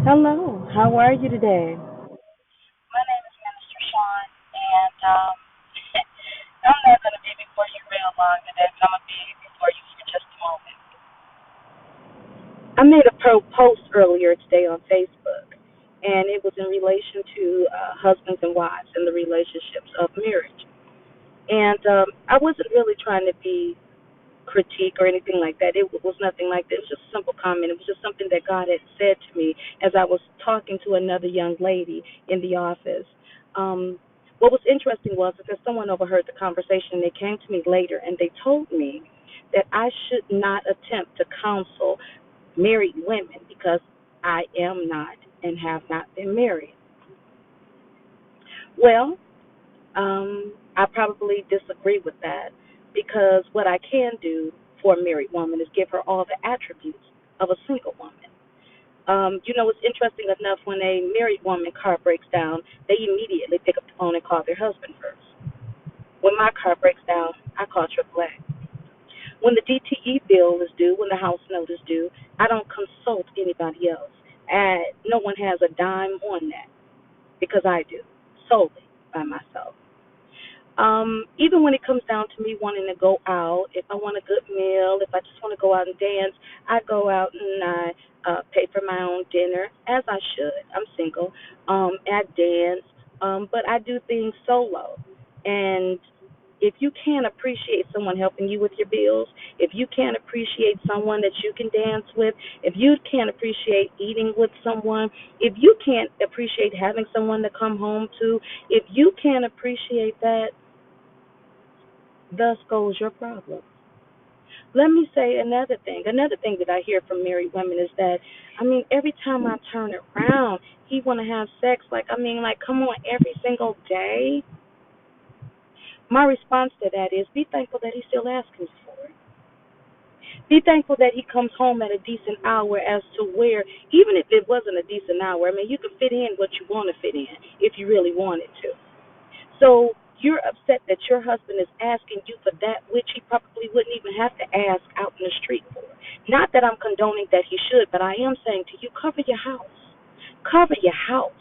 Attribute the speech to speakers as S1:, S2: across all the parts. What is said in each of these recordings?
S1: Hello, how are you today?
S2: My name is Minister Sean, and I'm not going to be before you real long today, but I'm going to be before you for just a moment.
S1: I made a post earlier today on Facebook, and it was in relation to husbands and wives and the relationships of marriage. And I wasn't really trying to be critique or anything like that. It was nothing like that. It was just a simple comment. It was just something that God had said to me as I was talking to another young lady in the office. Um, what was interesting was that someone overheard the conversation. They came to me later and they told me that I should not attempt to counsel married women because I am not and have not been married. Well, I probably disagree with that because what I can do for a married woman is give her all the attributes of a single woman. It's interesting enough when a married woman car breaks down, they immediately pick up the phone and call their husband first. When my car breaks down, I call AAA. When the DTE bill is due, when the house note is due, I don't consult anybody else. No one has a dime on that because I do, solely by myself. Even when it comes down to me wanting to go out, if I want a good meal, if I just want to go out and dance, I go out and I pay for my own dinner, as I should. I'm single. I dance, but I do things solo. And if you can't appreciate someone helping you with your bills, if you can't appreciate someone that you can dance with, if you can't appreciate eating with someone, if you can't appreciate having someone to come home to, if you can't appreciate that, thus goes your problem. Let me say another thing. Another thing that I hear from married women is that, every time I turn around, he want to have sex. Like, come on, every single day. My response to that is be thankful that he's still asking for it. Be thankful that he comes home at a decent hour as to where, even if it wasn't a decent hour, you can fit in what you want to fit in if you really wanted to. So you're upset that your husband is asking you for that which he probably wouldn't even have to ask out in the street for. Not that I'm condoning that he should, but I am saying to you, cover your house. Cover your house.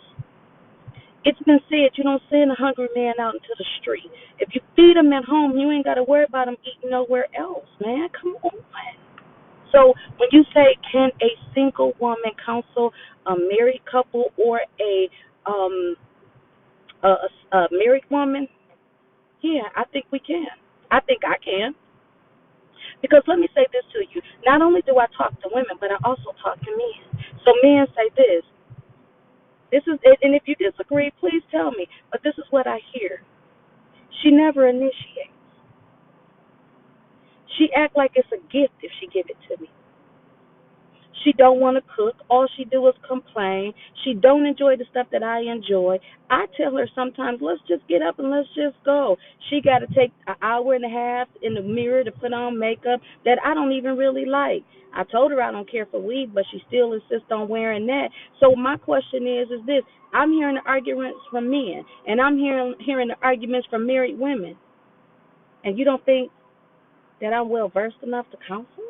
S1: It's been said you don't send a hungry man out into the street. If you feed him at home, you ain't got to worry about him eating nowhere else, man. Come on. So when you say, can a single woman counsel a married couple or um, a married woman, yeah, I think we can. I think I can. Because let me say this to you. Not only do I talk to women, but I also talk to men. So men say this. This is, and if you disagree, please tell me. But this is what I hear. She never initiates. She act like it's a gift if she give it to me. She don't want to cook. All she do is complain. She don't enjoy the stuff that I enjoy. I tell her sometimes, let's just get up and let's just go. She got to take an hour and a half in the mirror to put on makeup that I don't even really like. I told her I don't care for weave, but she still insists on wearing that. So my question is this: I'm hearing the arguments from men, and I'm hearing the arguments from married women, and you don't think that I'm well versed enough to counsel?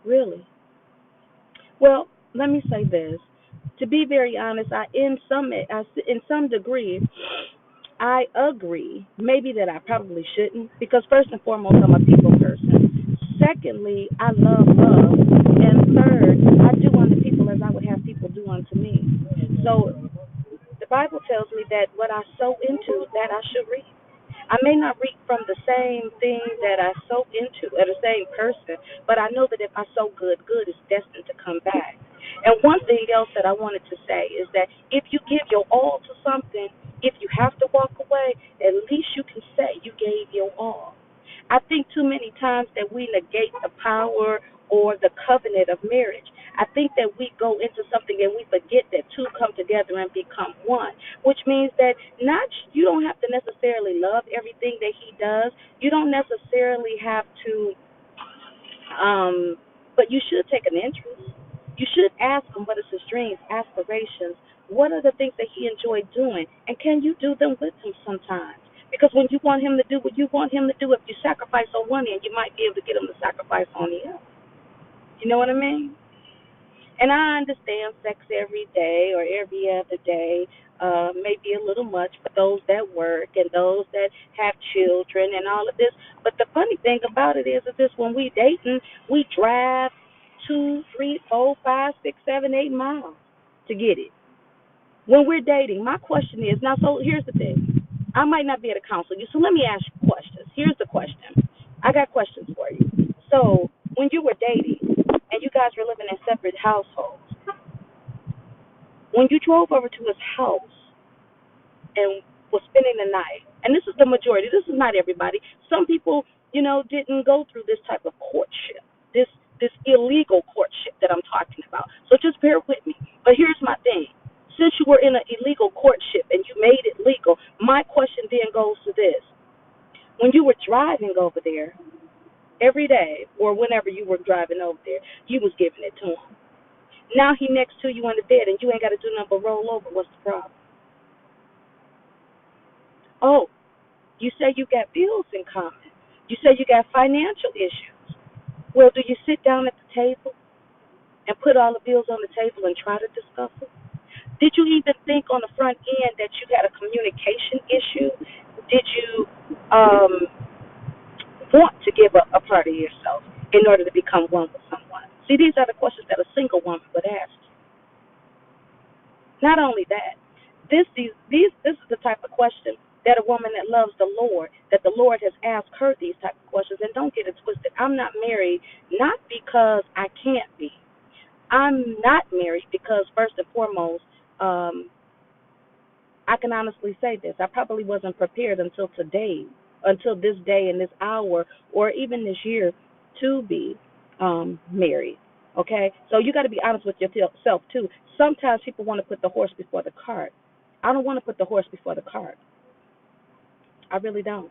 S1: Really? Well, let me say this. To be very honest, in some degree, I agree. Maybe that I probably shouldn't, because first and foremost, I'm a people person. Secondly, I love love, and third, I do unto people as I would have people do unto me. So the Bible tells me that what I sow into, that I should reap. I may not reap from the same thing that I sow into, or the same person, but I know that if I sow good, good is destined to come back. And one thing else that I wanted to say is that if you give your all to something, if you have to walk away, at least you can say you gave your all. I think too many times that we negate the power or the covenant of marriage. I think that we go into something and we forget that two come together and become one, which means that not you don't have to necessarily love everything that he does. You don't necessarily have to, but you should take an interest. You should ask him what is his dreams, aspirations. What are the things that he enjoyed doing, and can you do them with him sometimes? Because when you want him to do what you want him to do, if you sacrifice on one end, you might be able to get him to sacrifice on the other. You know what I mean? And I understand sex every day or every other day may be a little much for those that work and those that have children and all of this. But the funny thing about it is this: when we dating, we drive 2, 3, 4, 5, 6, 7, 8 miles to get it. When we're dating, my question is now. So here's the thing: I might not be able to counsel you, so let me ask you questions. Here's the question: I got questions for you. So when you were dating and you guys were living in separate households, when you drove over to his house and was spending the night, and this is the majority, this is not everybody. Some people, didn't go through this type of courtship, this illegal courtship that I'm talking about. So just bear with me. But here's my thing. Since you were in an illegal courtship and you made it legal, my question then goes to this. When you were driving over there every day or whenever you were driving over there, you was giving it to him. Now he next to you in the bed and you ain't got to do nothing but roll over. What's the problem? Oh, you say you got bills in common. You say you got financial issues. Well, do you sit down at the table and put all the bills on the table and try to discuss it? Did you even think on the front end that you had a communication issue? Did you um, want to give up a part of yourself in order to become one with someone? See, these are the questions that a single woman would ask. Not only that, this is the type of question that a woman that loves the Lord, that the Lord has asked her these type of questions. And don't get it twisted. I'm not married not because I can't be. I'm not married because first and foremost, um, I can honestly say this. I probably wasn't prepared until this day and this hour, or even this year, to be married. Okay, so you got to be honest with yourself too. Sometimes people want to put the horse before the cart. I don't want to put the horse before the cart. I really don't.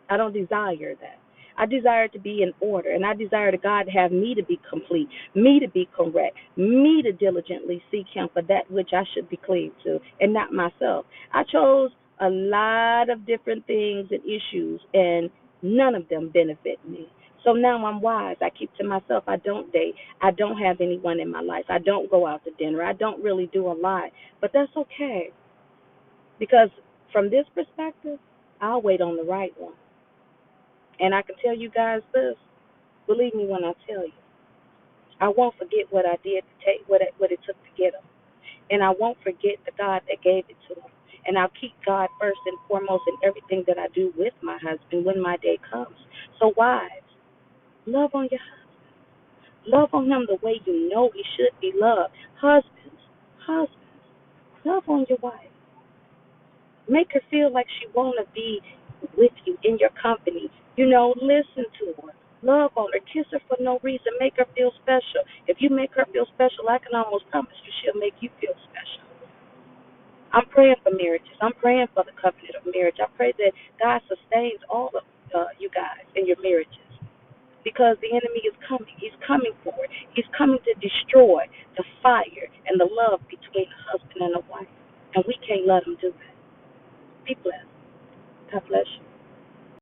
S1: I don't desire that. I desire to be in order, and I desire to God to have me to be complete, me to be correct, me to diligently seek Him for that which I should be cleaved to, and not myself. I chose a lot of different things and issues, and none of them benefit me. So now I'm wise. I keep to myself. I don't date. I don't have anyone in my life. I don't go out to dinner. I don't really do a lot. But that's okay because from this perspective, I'll wait on the right one. And I can tell you guys this. Believe me when I tell you. I won't forget what I did to take what it took to get him. And I won't forget the God that gave it to him. And I'll keep God first and foremost in everything that I do with my husband when my day comes. So wives, love on your husband. Love on him the way you know he should be loved. Husbands, love on your wife. Make her feel like she wanna be with you in your company. Listen to her. Love on her. Kiss her for no reason. Make her feel special. If you make her feel special, I can almost promise you she'll make you feel special. I'm praying for marriages. I'm praying for the covenant of marriage. I pray that God sustains all of you guys in your marriages because the enemy is coming. He's coming for it. He's coming to destroy the fire and the love between a husband and a wife. And we can't let him do that.